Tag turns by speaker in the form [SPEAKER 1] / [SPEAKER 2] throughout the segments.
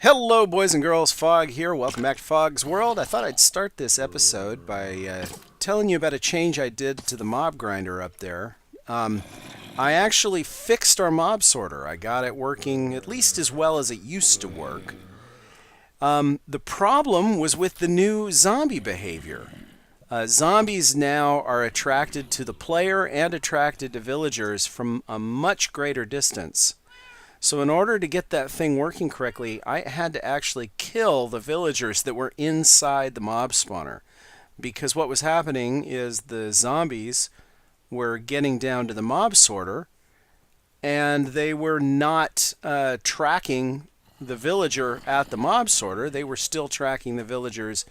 [SPEAKER 1] Hello, boys and girls. Fog here. Welcome back to Fog's World. I thought I'd start this episode by telling you about a change I did to the mob grinder up there. I actually fixed our mob sorter. I got it working at least as well as it used to work. The problem was with the new zombie behavior. Zombies now are attracted to the player and attracted to villagers from a much greater distance. So in order to get that thing working correctly, I had to actually kill the villagers that were inside the mob spawner. Because what was happening is the zombies were getting down to the mob sorter, and they were not tracking the villager at the mob sorter. They were still tracking the villagers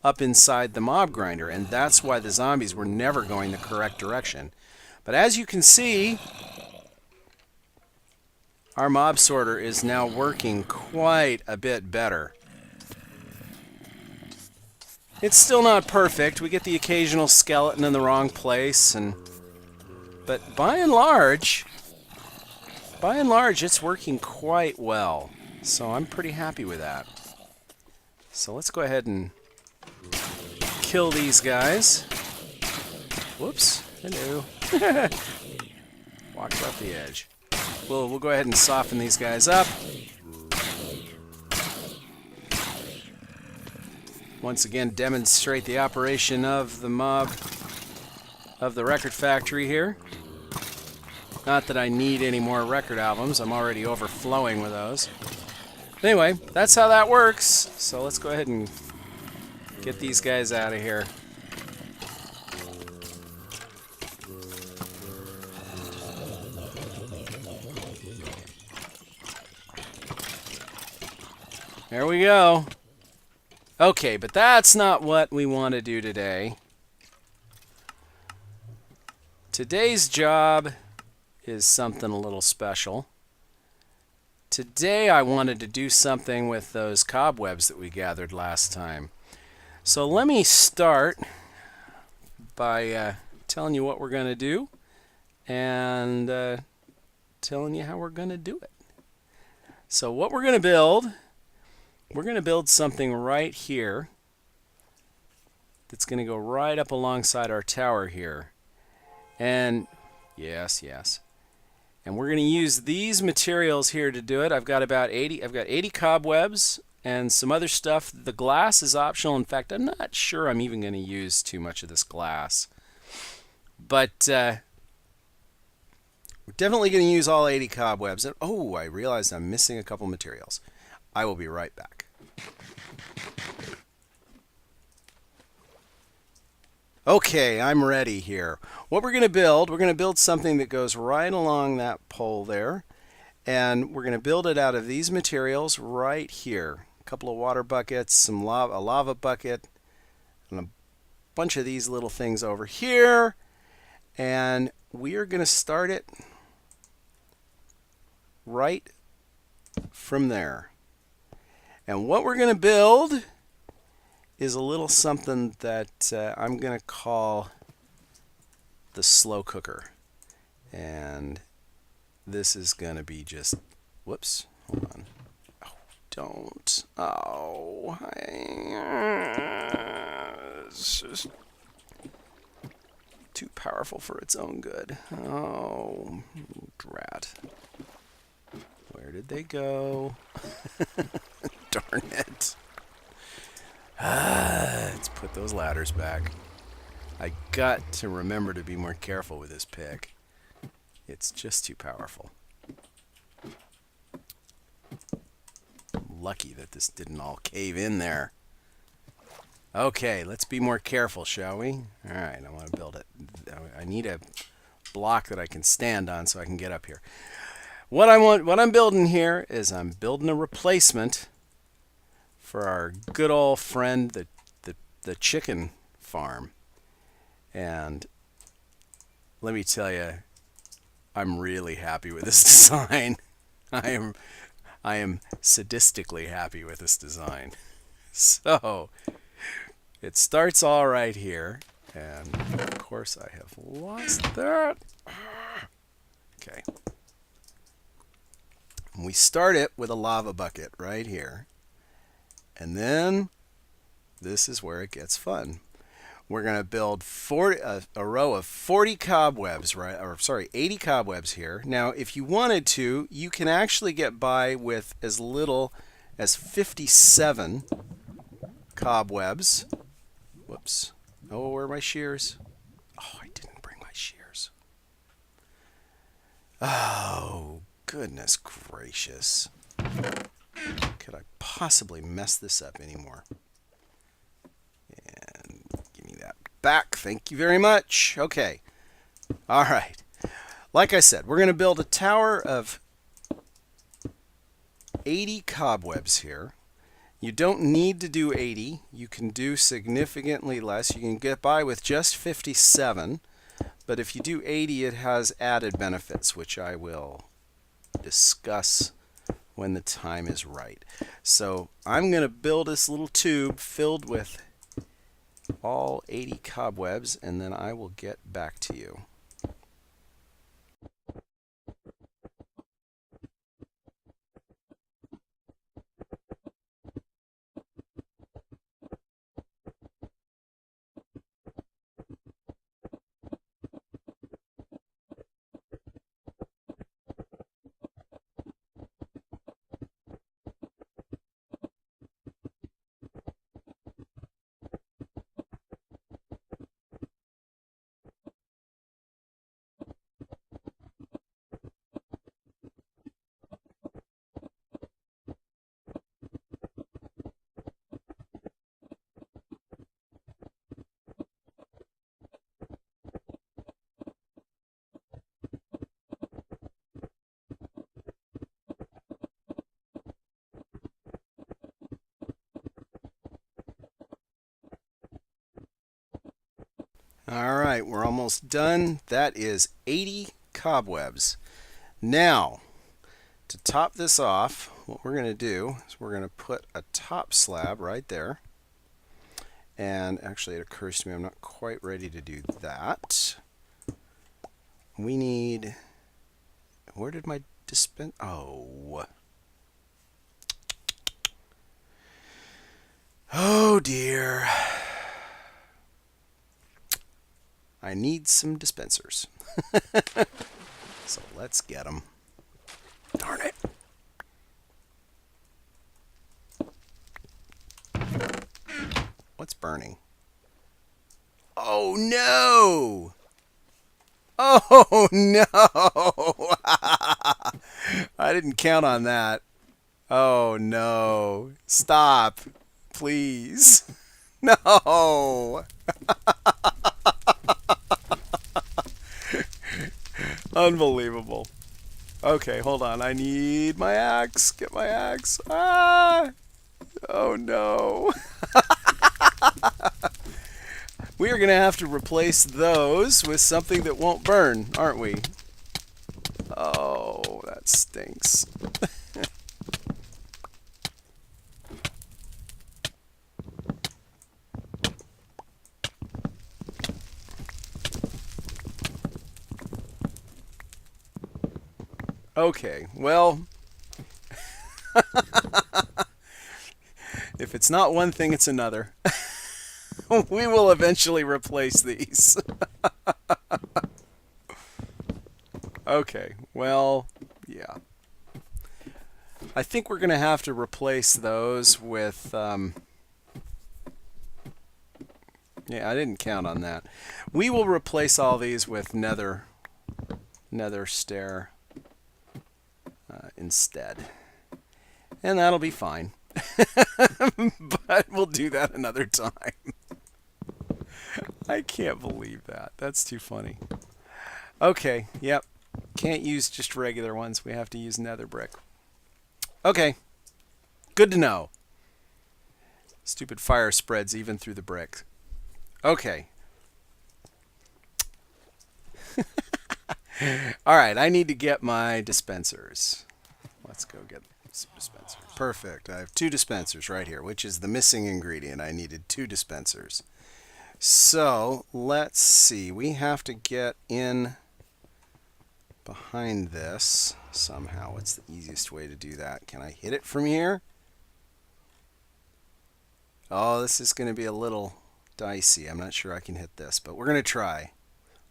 [SPEAKER 1] up inside the mob grinder, and that's why the zombies were never going the correct direction. But as you can see, our mob sorter is now working quite a bit better. It's still not perfect. We get the occasional skeleton in the wrong place, but by and large, it's working quite well. So I'm pretty happy with that. So let's go ahead and kill these guys. Whoops. Hello. Walked off the edge. We'll go ahead and soften these guys up. Once again, demonstrate the operation of the mob of the record factory here. Not that I need any more record albums. I'm already overflowing with those. Anyway, that's how that works. So let's go ahead and get these guys out of here. There we go. Okay, but that's not what we want to do today. Today's job is something a little special. Today I wanted to do something with those cobwebs that we gathered last time. So let me start by telling you what we're going to do and telling you how we're going to do it. So what we're going to build... We're going to build something right here that's going to go right up alongside our tower here. And yes. And we're going to use these materials here to do it. I've got 80 cobwebs and some other stuff. The glass is optional. In fact, I'm not sure I'm even going to use too much of this glass. But we're definitely going to use all 80 cobwebs. And oh, I realized I'm missing a couple materials. I will be right back. Okay, I'm ready here. What we're going to build something that goes right along that pole there. And we're going to build it out of these materials right here. A couple of water buckets, a lava bucket, and a bunch of these little things over here. And we are going to start it right from there. And what we're going to build is a little something that I'm going to call the slow cooker. And this is going to be just, whoops, hold on. Oh, don't. Oh, it's just too powerful for its own good. Oh, drat. Where did they go? Darn it. Let's put those ladders back. I got to remember to be more careful with this pick. It's just too powerful. I'm lucky that this didn't all cave in there. Okay, let's be more careful, shall we? Alright, I want to build it. I need a block that I can stand on so I can get up here. What I'm building here is I'm building a replacement for our good old friend, the chicken farm. And let me tell you, I'm really happy with this design. I am sadistically happy with this design. So it starts all right here, and of course I have lost that. Okay. We start it with a lava bucket right here. And then this is where it gets fun. We're going to build a row of 40 cobwebs, right? Or sorry, 80 cobwebs here. Now, if you wanted to, you can actually get by with as little as 57 cobwebs. Whoops. Oh, where are my shears? Oh, I didn't bring my shears. Oh, goodness gracious. Could I possibly mess this up anymore? And give me that back. Thank you very much. Okay. All right. Like I said, we're going to build a tower of 80 cobwebs here. You don't need to do 80. You can do significantly less. You can get by with just 57. But if you do 80, it has added benefits, which I will discuss when the time is right. So I'm going to build this little tube filled with all 80 cobwebs, and then I will get back to you. All right, we're almost done. That is 80 cobwebs. Now, to top this off, what we're going to do is we're going to put a top slab right there. And actually, it occurs to me I'm not quite ready to do that. We need... Where did my dispense... Oh. Oh, dear. I need some dispensers. So let's get them. Darn it. What's burning? Oh, no. Oh, no. I didn't count on that. Oh, no. Stop. Please. No. Unbelievable. Okay, hold on. I need my axe. Get my axe. Ah! Oh, no. We are going to have to replace those with something that won't burn, aren't we? Oh, that stinks. Okay, well, if it's not one thing, it's another. We will eventually replace these. Okay, well, yeah. I think we're going to have to replace those with... yeah, I didn't count on that. We will replace all these with nether stair instead. And that'll be fine. But we'll do that another time. I can't believe that. That's too funny. Okay, yep. Can't use just regular ones. We have to use nether brick. Okay. Good to know. Stupid fire spreads even through the brick. Okay. All right, I need to get my dispensers. Let's go get some dispensers. Perfect. I have 2 dispensers right here, which is the missing ingredient. I needed 2 dispensers. So, let's see. We have to get in behind this somehow. What's the easiest way to do that? Can I hit it from here? Oh, this is going to be a little dicey. I'm not sure I can hit this, but we're going to try.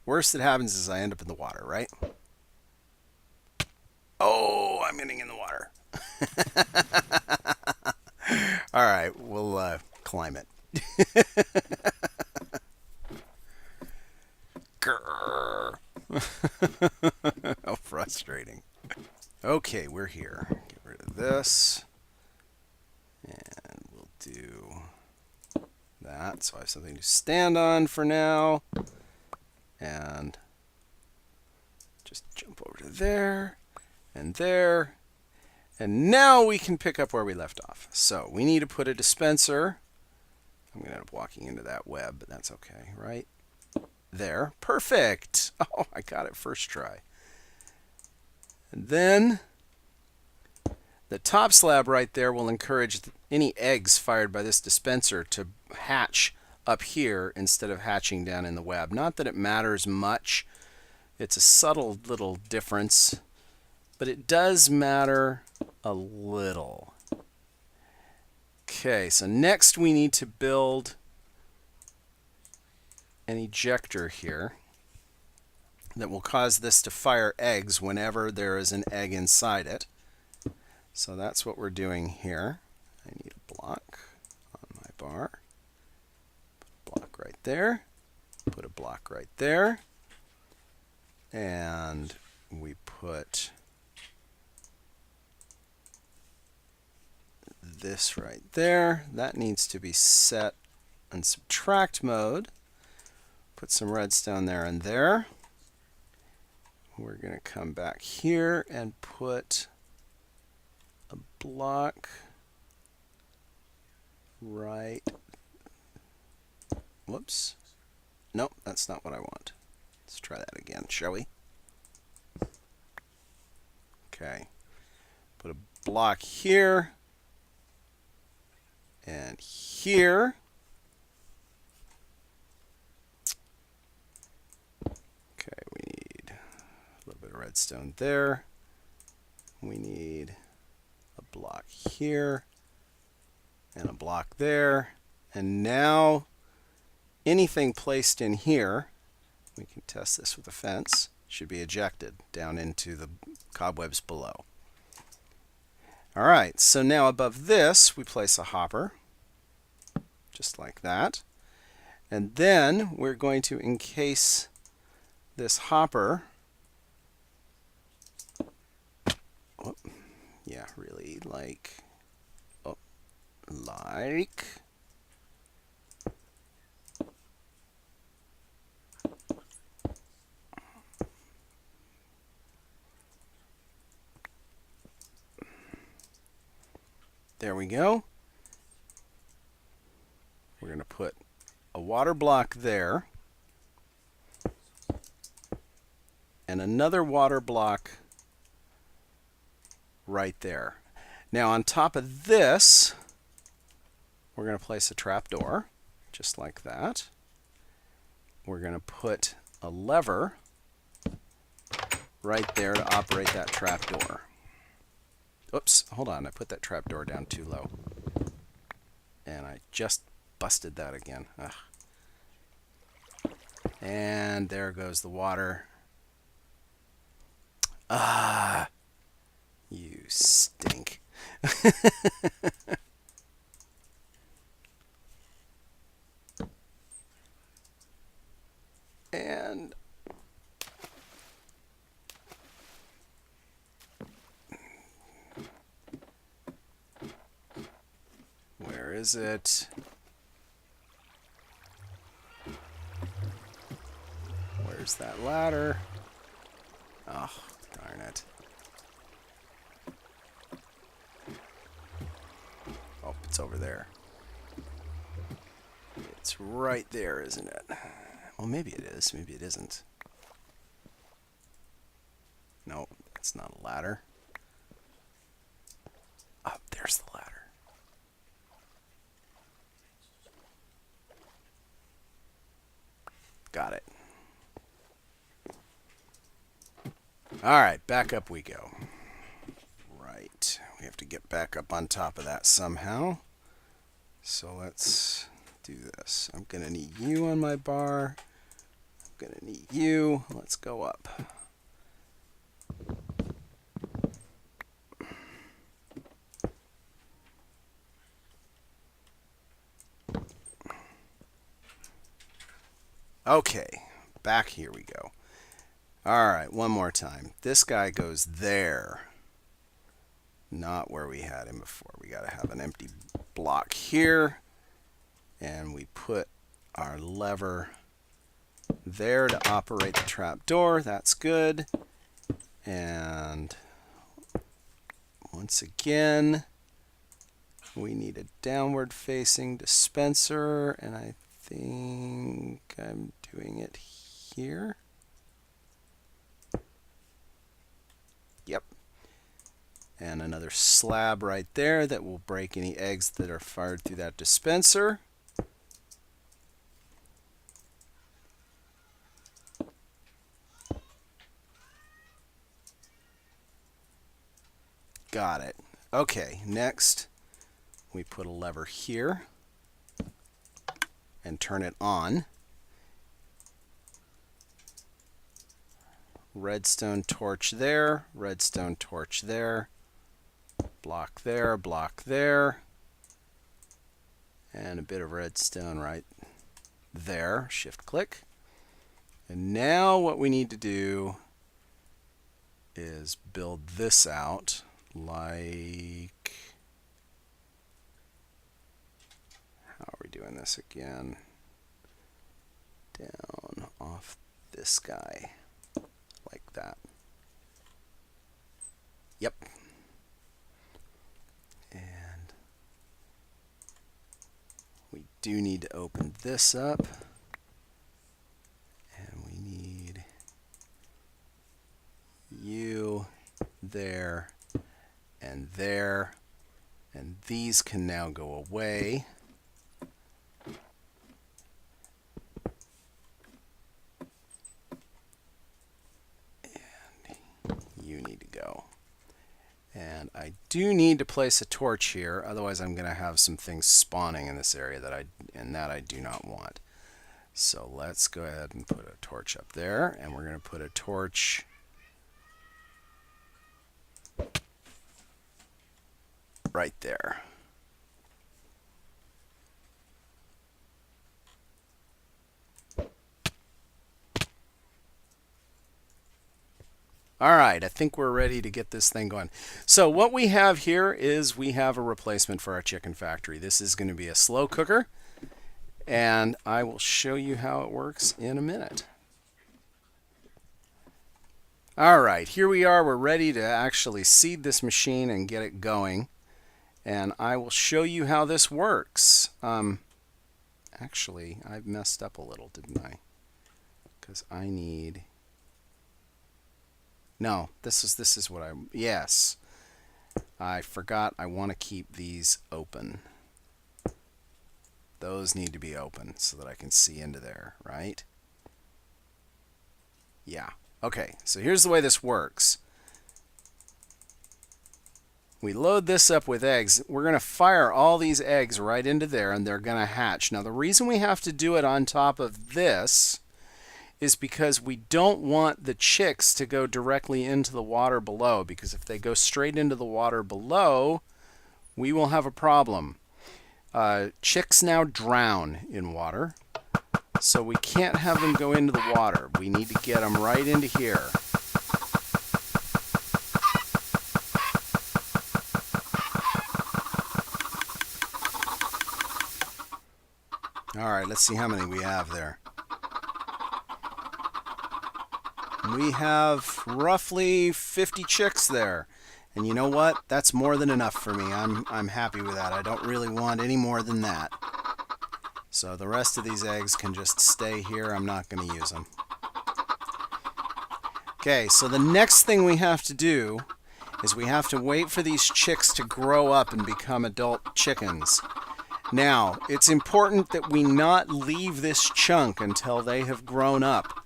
[SPEAKER 1] Worst that happens is I end up in the water, right? Oh, I'm getting in the water. All right, we'll climb it. Grrr. How frustrating. Okay, we're here. Get rid of this. And we'll do that. So I have something to stand on for now. And just jump over to there and there. And now we can pick up where we left off. So we need to put a dispenser. I'm going to end up walking into that web, but that's okay, right? There. Perfect. Oh, I got it first try. And then the top slab right there will encourage any eggs fired by this dispenser to hatch up here instead of hatching down in the web. Not that it matters much. It's a subtle little difference, but it does matter a little. Okay, so next we need to build an ejector here that will cause this to fire eggs whenever there is an egg inside it. So that's what we're doing here. I need a block on my bar. Put a block right there. Put a block right there. And we put this right there. That needs to be set in subtract mode. Put some redstone there and there. We're going to come back here and put a block right. Whoops. Nope, that's not what I want. Let's try that again, shall we? Okay. Put a block here and here. Okay, we need a little bit of redstone there. We need a block here and a block there. And now anything placed in here, we can test this with a fence, should be ejected down into the cobwebs below. All right, so now above this, we place a hopper, just like that. And then we're going to encase this hopper. Oh, yeah, really, like, oh, like. There we go. We're going to put a water block there and another water block right there. Now on top of this, we're going to place a trapdoor, just like that. We're going to put a lever right there to operate that trapdoor. Oops, hold on, I put that trapdoor down too low. And I just busted that again. Ugh. And there goes the water. Ah, you stink. And where is it? Where's that ladder? Oh, darn it. Oh, it's over there. It's right there, isn't it? Well, maybe it is. Maybe it isn't. Nope, it's not a ladder. Oh, there's the ladder. Got it. All right, back up we go. Right, we have to get back up on top of that somehow. So let's do this. I'm going to need you on my bar. I'm going to need you. Let's go up. Okay, back here we go. All right, one more time. This guy goes there, not where we had him before. We got to have an empty block here, and we put our lever there to operate the trap door. That's good. And once again, we need a downward facing dispenser, and I think I'm doing it here. Yep. And another slab right there that will break any eggs that are fired through that dispenser. Got it. Okay, next we put a lever here and turn it on. Redstone torch there, redstone torch there, block there, and a bit of redstone right there. Shift click. And now what we need to do is build this out like, how are we doing this again? Down off this guy. Like that. Yep. And we do need to open this up. And we need you there and there. And these can now go away. You need to go. And I do need to place a torch here, otherwise I'm going to have some things spawning in this area that I do not want. So let's go ahead and put a torch up there, and we're going to put a torch right there. All right, I think we're ready to get this thing going. So what we have here is we have a replacement for our chicken factory. This is going to be a slow cooker, and I will show you how it works in a minute. All right, here we are. We're ready to actually seed this machine and get it going, and I will show you how this works. Actually, I've messed up a little, didn't I? Because I need... No, this is what yes. I forgot I want to keep these open. Those need to be open so that I can see into there, right? Yeah. Okay, so here's the way this works. We load this up with eggs. We're going to fire all these eggs right into there, and they're going to hatch. Now, the reason we have to do it on top of this is because we don't want the chicks to go directly into the water below, because if they go straight into the water below, we will have a problem. Chicks now drown in water, so we can't have them go into the water. We need to get them right into here. All right, let's see how many we have there. We have roughly 50 chicks there. And you know what? That's more than enough for me. I'm happy with that. I don't really want any more than that. So the rest of these eggs can just stay here. I'm not going to use them. Okay, so the next thing we have to do is we have to wait for these chicks to grow up and become adult chickens. Now, it's important that we not leave this chunk until they have grown up.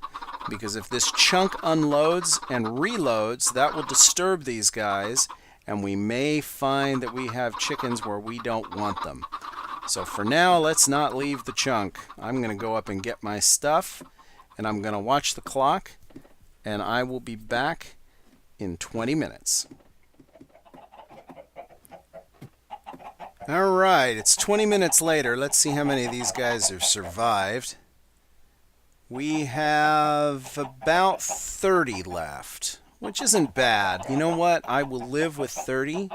[SPEAKER 1] Because if this chunk unloads and reloads, that will disturb these guys, and we may find that we have chickens where we don't want them. So for now, let's not leave the chunk. I'm going to go up and get my stuff, and I'm going to watch the clock, and I will be back in 20 minutes. All right, it's 20 minutes later. Let's see how many of these guys have survived. We have about 30 left, which isn't bad. You know what? I will live with 30.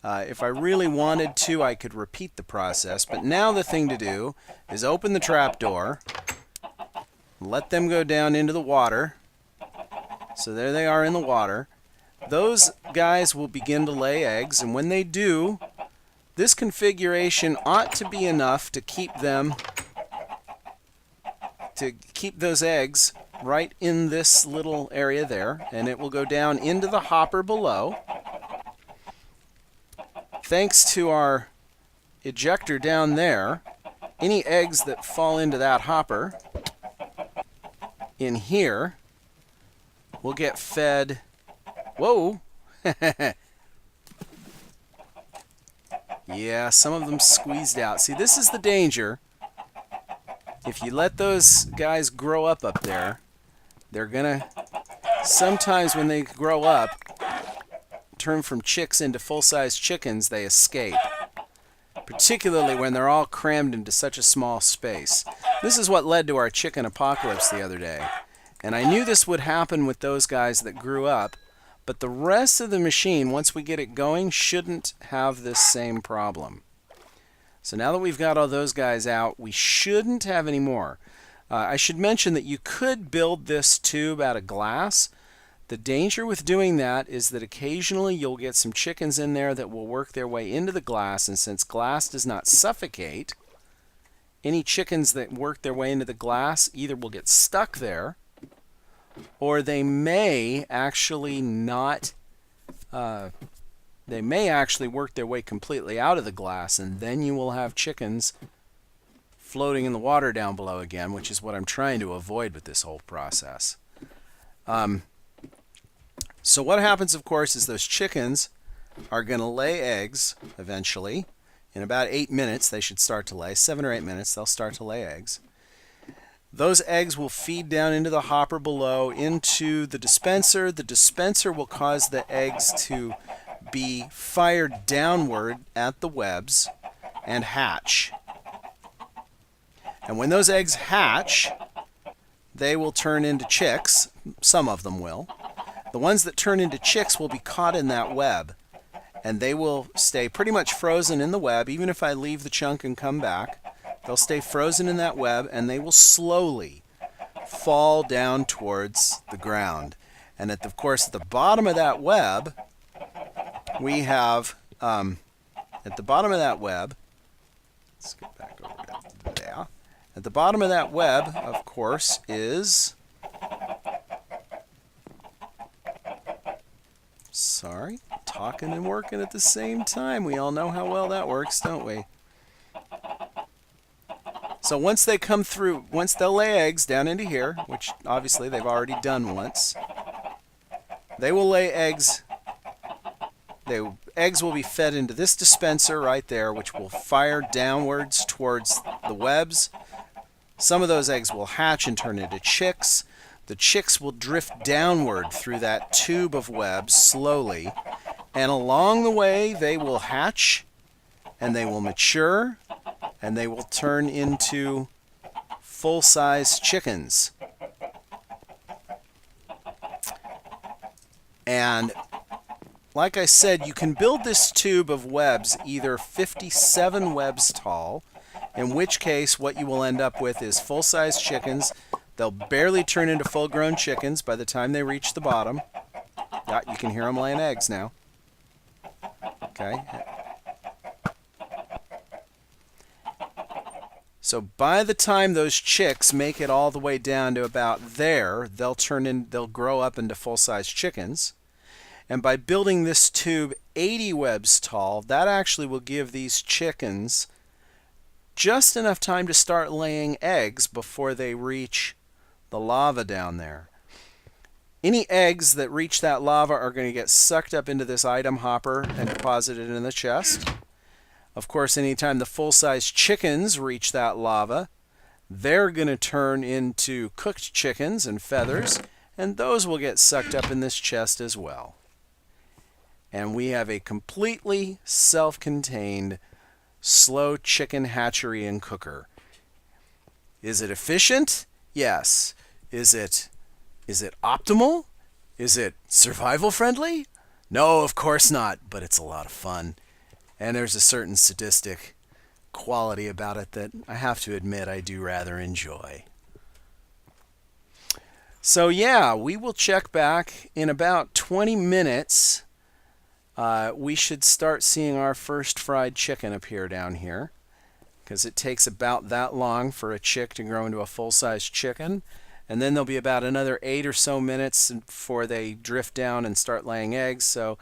[SPEAKER 1] If I really wanted to, I could repeat the process. But now the thing to do is open the trapdoor, let them go down into the water. So there they are in the water. Those guys will begin to lay eggs, and when they do, this configuration ought to be enough to keep those eggs right in this little area there, and it will go down into the hopper below. Thanks to our ejector down there, any eggs that fall into that hopper in here will get fed. Whoa! Yeah, some of them squeezed out. See, this is the danger. If you let those guys grow up there, they're gonna, sometimes when they grow up, turn from chicks into full-size chickens, they escape. Particularly when they're all crammed into such a small space. This is what led to our chicken apocalypse the other day. And I knew this would happen with those guys that grew up, but the rest of the machine, once we get it going, shouldn't have this same problem. So now that we've got all those guys out, we shouldn't have any more. I should mention that you could build this tube out of glass. The danger with doing that is that occasionally you'll get some chickens in there that will work their way into the glass, and since glass does not suffocate, any chickens that work their way into the glass either will get stuck there, or they may actually not, they may actually work their way completely out of the glass, and then you will have chickens floating in the water down below again, which is what I'm trying to avoid with this whole process. So what happens, of course, is those chickens are going to lay eggs eventually. In about 8 minutes, they should start to lay. 7 or 8 minutes, they'll start to lay eggs. Those eggs will feed down into the hopper below, into the dispenser. The dispenser will cause the eggs to be fired downward at the webs and hatch. And when those eggs hatch, they will turn into chicks. Some of them will. The ones that turn into chicks will be caught in that web, and they will stay pretty much frozen in the web. Even if I leave the chunk and come back, they'll stay frozen in that web, and they will slowly fall down towards the ground. And of course, at the bottom of that web, we have, at the bottom of that web, let's get back over there. At the bottom of that web, of course, is, sorry, talking and working at the same time. We all know how well that works, don't we? So once they come through, once they'll lay eggs down into here, which obviously they've already done once, they will lay eggs. Eggs will be fed into this dispenser right there, which will fire downwards towards the webs. Some of those eggs will hatch and turn into chicks. The chicks will drift downward through that tube of webs slowly, and along the way they will hatch, and they will mature, and they will turn into full-size chickens. And like I said, you can build this tube of webs either 57 webs tall, in which case what you will end up with is full-size chickens. They'll barely turn into full-grown chickens by the time they reach the bottom. Yeah, you can hear them laying eggs now. Okay. So by the time those chicks make it all the way down to about there, they'll grow up into full-size chickens. And by building this tube 80 webs tall, that actually will give these chickens just enough time to start laying eggs before they reach the lava down there. Any eggs that reach that lava are going to get sucked up into this item hopper and deposited in the chest. Of course, anytime the full-size chickens reach that lava, they're going to turn into cooked chickens and feathers, and those will get sucked up in this chest as well. And we have a completely self-contained slow chicken hatchery and cooker. Is it efficient? Yes. Is it optimal? Is it survival friendly? No, of course not, but it's a lot of fun. And there's a certain sadistic quality about it that I have to admit I do rather enjoy. So yeah, we will check back in about 20 minutes. We should start seeing our first fried chicken appear down here, because it takes about that long for a chick to grow into a full-size chicken. And then there'll be about another 8 or so minutes before they drift down and start laying eggs. So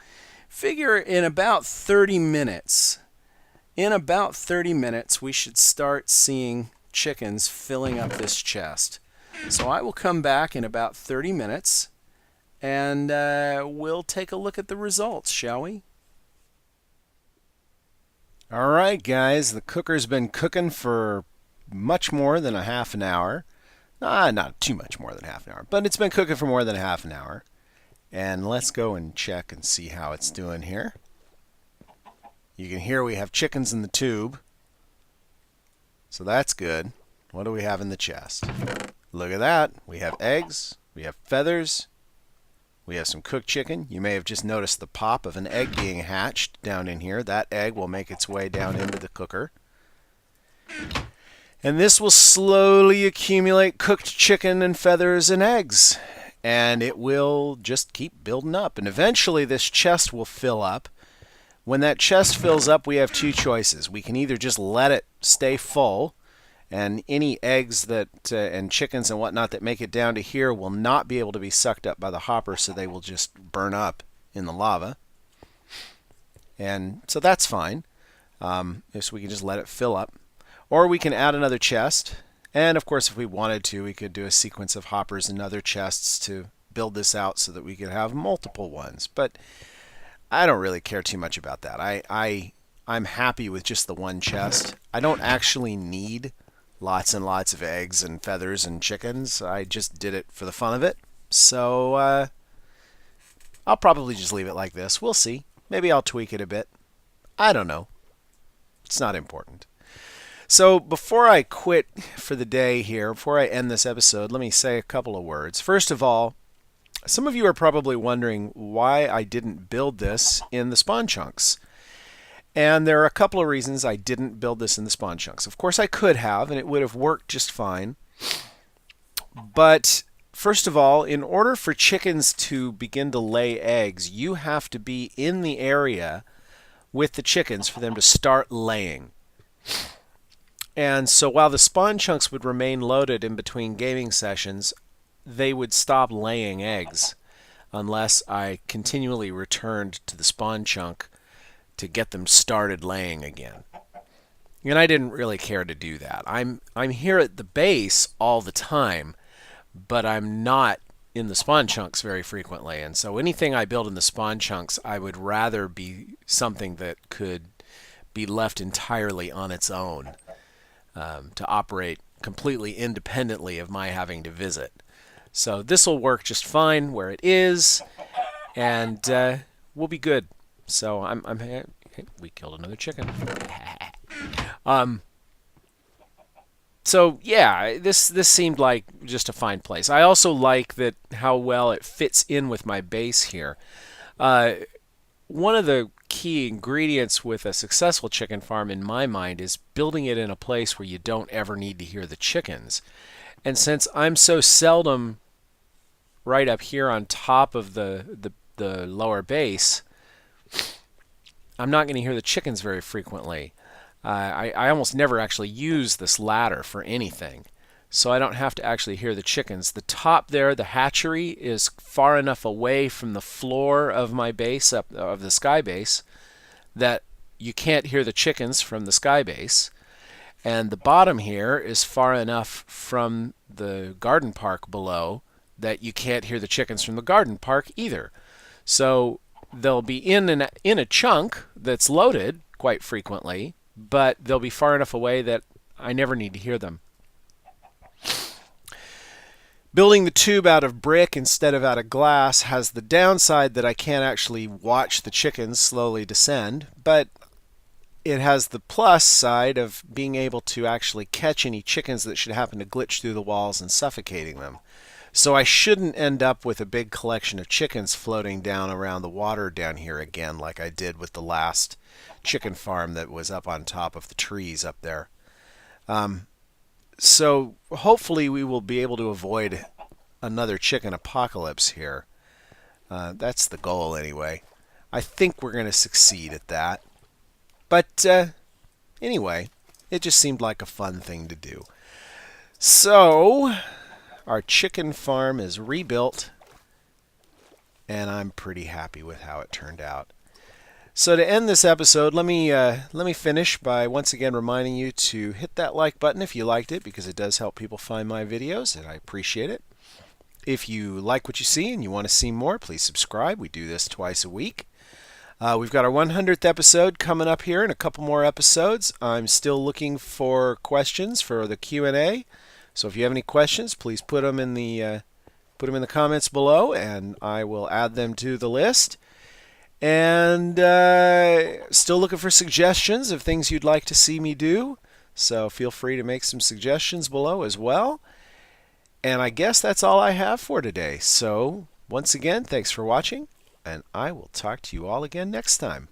[SPEAKER 1] figure in about 30 minutes. In about 30 minutes, we should start seeing chickens filling up this chest. So I will come back in about 30 minutes, and we'll take a look at the results, shall we? All right, guys, the cooker's been cooking for much more than a half an hour. Not too much more than half an hour, but it's been cooking for more than a half an hour. And let's go and check and see how it's doing here. You can hear we have chickens in the tube, so that's good. What do we have in the chest? Look at that. We have eggs, we have feathers, we have some cooked chicken. You may have just noticed the pop of an egg being hatched down in here. That egg will make its way down into the cooker. And this will slowly accumulate cooked chicken and feathers and eggs. And it will just keep building up. And eventually this chest will fill up. When that chest fills up, we have two choices. We can either just let it stay full, and any eggs that and chickens and whatnot that make it down to here will not be able to be sucked up by the hopper, so they will just burn up in the lava. And so that's fine. So we can just let it fill up. Or we can add another chest. And of course, if we wanted to, we could do a sequence of hoppers and other chests to build this out so that we could have multiple ones. But I don't really care too much about that. I'm happy with just the one chest. I don't actually need lots and lots of eggs and feathers and chickens. I just did it for the fun of it. So I'll probably just leave it like this. We'll see. Maybe I'll tweak it a bit. I don't know. It's not important. So before I quit for the day here, before I end this episode, let me say a couple of words. First of all, some of you are probably wondering why I didn't build this in the spawn chunks. And there are a couple of reasons I didn't build this in the spawn chunks. Of course, I could have, and it would have worked just fine. But first of all, in order for chickens to begin to lay eggs, you have to be in the area with the chickens for them to start laying. And so while the spawn chunks would remain loaded in between gaming sessions, they would stop laying eggs unless I continually returned to the spawn chunk to get them started laying again. And I didn't really care to do that. I'm here at the base all the time, but I'm not in the spawn chunks very frequently. And so anything I build in the spawn chunks, I would rather be something that could be left entirely on its own, to operate completely independently of my having to visit. So this will work just fine where it is, and we'll be good. So we killed another chicken. So yeah, this seemed like just a fine place. I also like that how well it fits in with my base here. One of the key ingredients with a successful chicken farm in my mind is building it in a place where you don't ever need to hear the chickens. And since I'm so seldom right up here on top of the lower base, I'm not going to hear the chickens very frequently. I almost never actually use this ladder for anything, so I don't have to actually hear the chickens. The top there, the hatchery, is far enough away from the floor of my base, of the sky base, that you can't hear the chickens from the sky base. And the bottom here is far enough from the garden park below that you can't hear the chickens from the garden park either. So they'll be in a chunk that's loaded quite frequently, but they'll be far enough away that I never need to hear them. Building the tube out of brick instead of out of glass has the downside that I can't actually watch the chickens slowly descend, but it has the plus side of being able to actually catch any chickens that should happen to glitch through the walls and suffocating them. So I shouldn't end up with a big collection of chickens floating down around the water down here again like I did with the last chicken farm that was up on top of the trees up there. So hopefully we will be able to avoid another chicken apocalypse here. That's the goal anyway. I think we're going to succeed at that. But anyway, it just seemed like a fun thing to do. So our chicken farm is rebuilt, and I'm pretty happy with how it turned out. So to end this episode, let me finish by once again reminding you to hit that like button if you liked it, because it does help people find my videos, and I appreciate it. If you like what you see and you want to see more, please subscribe. We do this twice a week. We've got our 100th episode coming up here in a couple more episodes. I'm still looking for questions for the Q&A. So if you have any questions, please put them in the comments below, and I will add them to the list. And still looking for suggestions of things you'd like to see me do. So feel free to make some suggestions below as well. And I guess that's all I have for today. So once again, thanks for watching, and I will talk to you all again next time.